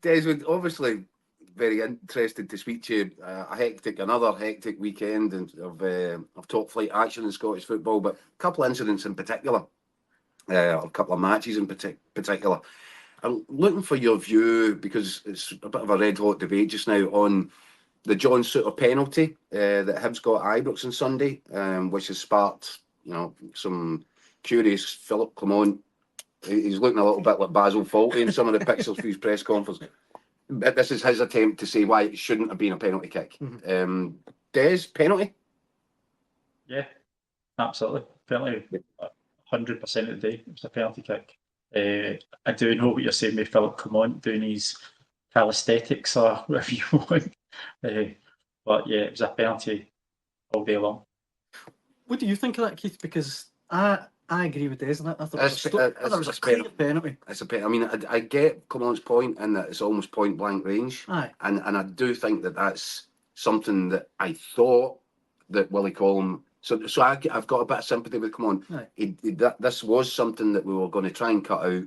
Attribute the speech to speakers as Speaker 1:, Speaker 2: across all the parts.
Speaker 1: Des, would obviously very interested to speak to you. Another hectic weekend of top flight action in Scottish football, but a couple of incidents in particular, a couple of matches in particular. I'm looking for your view because it's a bit of a red hot debate just now on the John Souttar penalty that Hibs got at Ibrox on Sunday, which has sparked some curious. Philip Clement, he's looking a little bit like Basil Fawlty in some of the pictures for his press conference. But this is his attempt to say why it shouldn't have been a penalty kick. Des, penalty?
Speaker 2: Yeah, absolutely. Penalty, 100% of the day. It was a penalty kick. I do know what you're saying with Philip Clement doing his calisthenics or whatever you want. But yeah, it was a penalty all day long.
Speaker 3: What do you think of that, Keith? Because I agree with Des. I thought it was a clear penalty.
Speaker 1: It's a penalty. I mean, I get Clement's point in that it's almost point blank range.
Speaker 3: Aye.
Speaker 1: And I do think that that's something that I thought that Willie Collum. So I've got a bit of sympathy with Clement. This was something that we were going to try and cut out.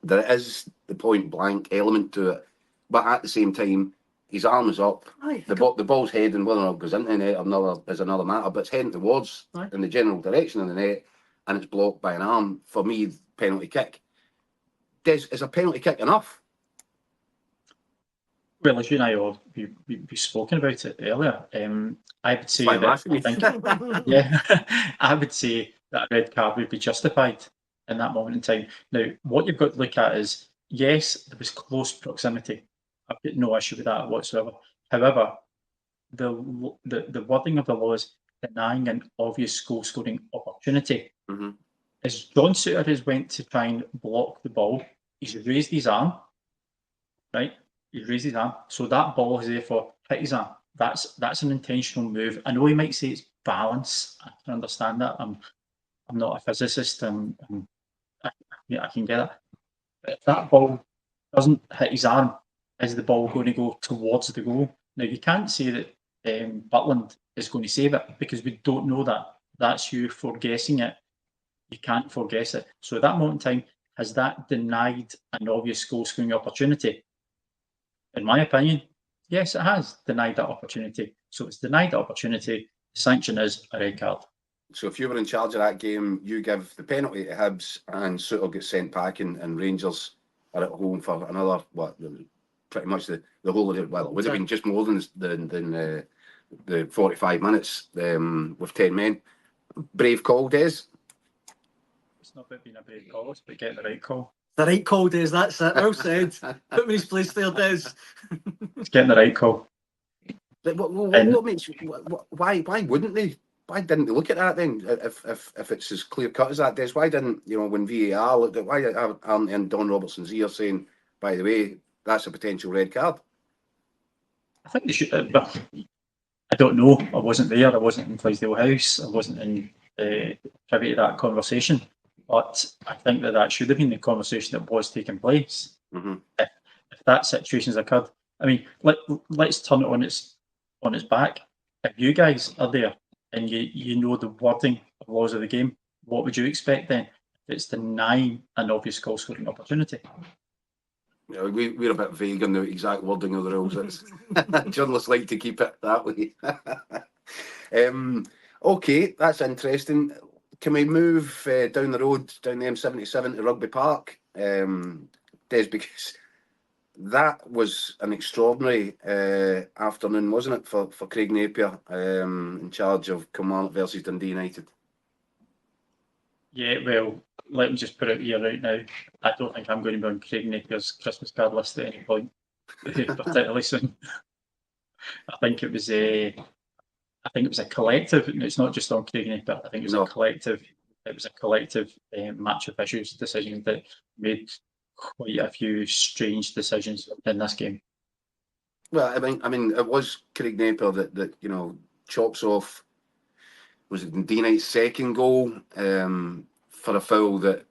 Speaker 1: There is the point blank element to it, but at the same time, his arm is up.
Speaker 3: Aye,
Speaker 1: the ball's heading, whether or not it goes into the net is another matter, but it's heading towards in the general direction of the net, and it's blocked by an arm. For me, penalty kick. Is a penalty kick enough?
Speaker 2: Well, as you and I have we've spoken about it earlier. I would say I would say that a red card would be justified in that moment in time. Now, what you've got to look at is, yes, there was close proximity. I've got no issue with that whatsoever. However, the wording of the law is denying an obvious goal scoring opportunity.
Speaker 1: Mm-hmm.
Speaker 2: As John Souttar has went to try and block the ball, he's raised his arm, right? He's raised his arm, so that ball is therefore hit his arm. That's an intentional move. I know he might say it's balance. I can understand that. I'm not a physicist, and I can get it. But if that ball doesn't hit his arm, is the ball going to go towards the goal? Now, you can't say that Butland is going to save it because we don't know that. That's you foreguessing it. You can't foreguess it. So at that moment in time, has that denied an obvious goal-scoring opportunity? In my opinion, yes, it has denied that opportunity. So it's denied the opportunity. The sanction is a red card.
Speaker 1: So if you were in charge of that game, you give the penalty to Hibs and Souttar gets sent packing, and Rangers are at home for another, pretty much the whole of it. Well, it would have been just more than the 45 minutes with 10 men. Brave call, Des?
Speaker 2: It's not about being a brave call, it's about getting the right call.
Speaker 3: The right call, Des, that's it. Well said. Put me in his place there, Des.
Speaker 2: It's getting the right call.
Speaker 1: What makes why wouldn't they? Why didn't they look at that then? If it's as clear cut as that, Des, why didn't when VAR looked at, why aren't in Don Robertson's ear saying, by the way, that's a potential red card?
Speaker 2: I think they should, but I don't know. I wasn't there. I wasn't in Clydesdale House. I wasn't in privy to that conversation. But I think that should have been the conversation that was taking place.
Speaker 1: Mm-hmm.
Speaker 2: If that situation's occurred, I mean, let's turn it on its back. If you guys are there and you know the wording of laws of the game, what would you expect then? It's denying an obvious goal scoring opportunity.
Speaker 1: Yeah, we're a bit vague on the exact wording of the rules. Journalists like to keep it that way. Okay, that's interesting. Can we move down the road, down the M77 to Rugby Park? Des, because that was an extraordinary afternoon, wasn't it, for Craig Napier in charge of Kilmarnock versus Dundee United?
Speaker 2: Yeah, well, let me just put it here right now. I don't think I'm going to be on Craig Napier's Christmas card list at any point, particularly soon. I think it was a collective. It's not just on Craig Napier. I think it was a collective. It was a collective match of issues decision that made quite a few strange decisions in this game.
Speaker 1: Well, I mean, it was Craig Napier that chops off. Was it Dundee United's second goal for a foul that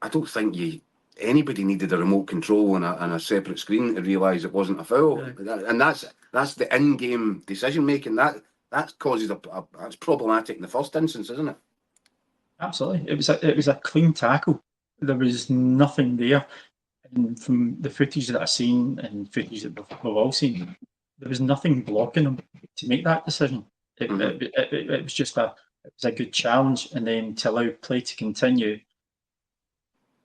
Speaker 1: I don't think anybody needed a remote control and a separate screen to realise it wasn't a foul, and that's the in-game decision making that causes that's problematic in the first instance, isn't it?
Speaker 2: Absolutely, it was a clean tackle. There was nothing there. And from the footage that I've seen and footage that we've all seen, there was nothing blocking him to make that decision. It was just a good challenge, and then to allow play to continue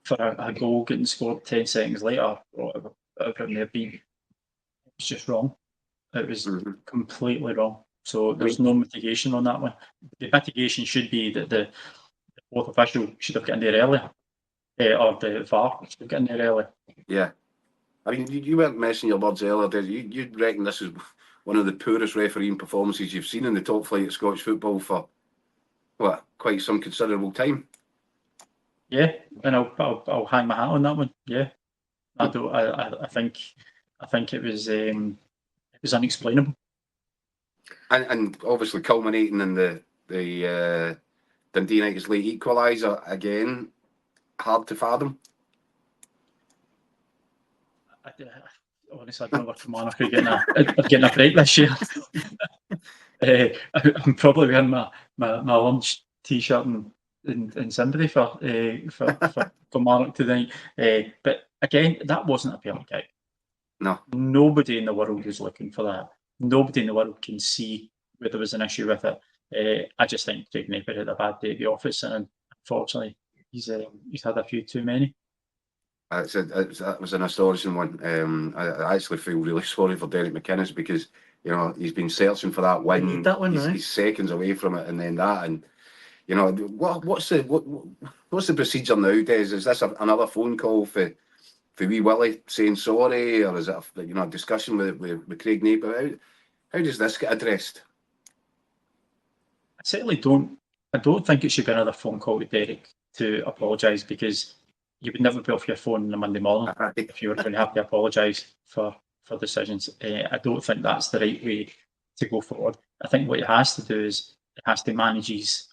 Speaker 2: for a goal getting scored 10 seconds later, or whatever it may have been, it was just wrong. It was completely wrong. So there's no mitigation on that one. The mitigation should be that the fourth official should have gotten there earlier, or the VAR should have gotten there earlier.
Speaker 1: Yeah. I mean, you weren't messing your words earlier, did you? You reckon this is one of the poorest refereeing performances you've seen in the top flight of Scottish football for, what, quite some considerable time?
Speaker 2: Yeah, and I'll hang my hat on that one. Yeah, I think it was unexplainable.
Speaker 1: And obviously culminating in the Dundee United's late equaliser again, hard to fathom.
Speaker 2: Honestly, I don't know where Kilmarnock are getting a break this year. I'm probably wearing my lunch T-shirt in sympathy for Kilmarnock tonight. But again, that wasn't a penalty kick.
Speaker 1: No.
Speaker 2: Nobody in the world was looking for that. Nobody in the world can see where there was an issue with it. I just think Craig Napier had a bad day at the office, and unfortunately, he's had a few too many.
Speaker 1: That was an astonishing one. I actually feel really sorry for Derek McInnes, because he's been searching for that win. He's seconds away from it, and then that, and what's the procedure now, Des? Is this another phone call for wee Willie saying sorry, or is it a discussion with Craig Napier? How does this get addressed?
Speaker 2: I certainly don't. I don't think it should be another phone call to Derek to apologise, because you would never be off your phone on a Monday morning if you were going to have to apologise for decisions. I don't think that's the right way to go forward. I think what he has to do is he has to manage his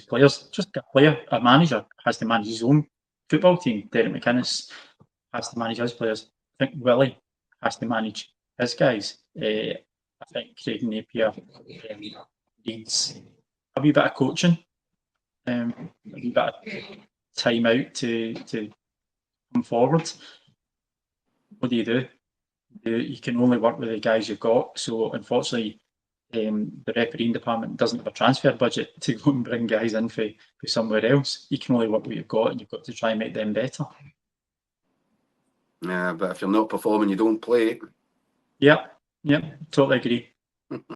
Speaker 2: players. Just a manager has to manage his own football team. Derek McInnes has to manage his players. I think Willie has to manage his guys. I think Craig Napier needs a wee bit of coaching, a wee bit of time out to come forward. What do? You can only work with the guys you've got. So unfortunately, the refereeing department doesn't have a transfer budget to go and bring guys in for somewhere else. You can only work what you've got, and you've got to try and make them better.
Speaker 1: Yeah, but if you're not performing, you don't play.
Speaker 2: Yep, totally agree.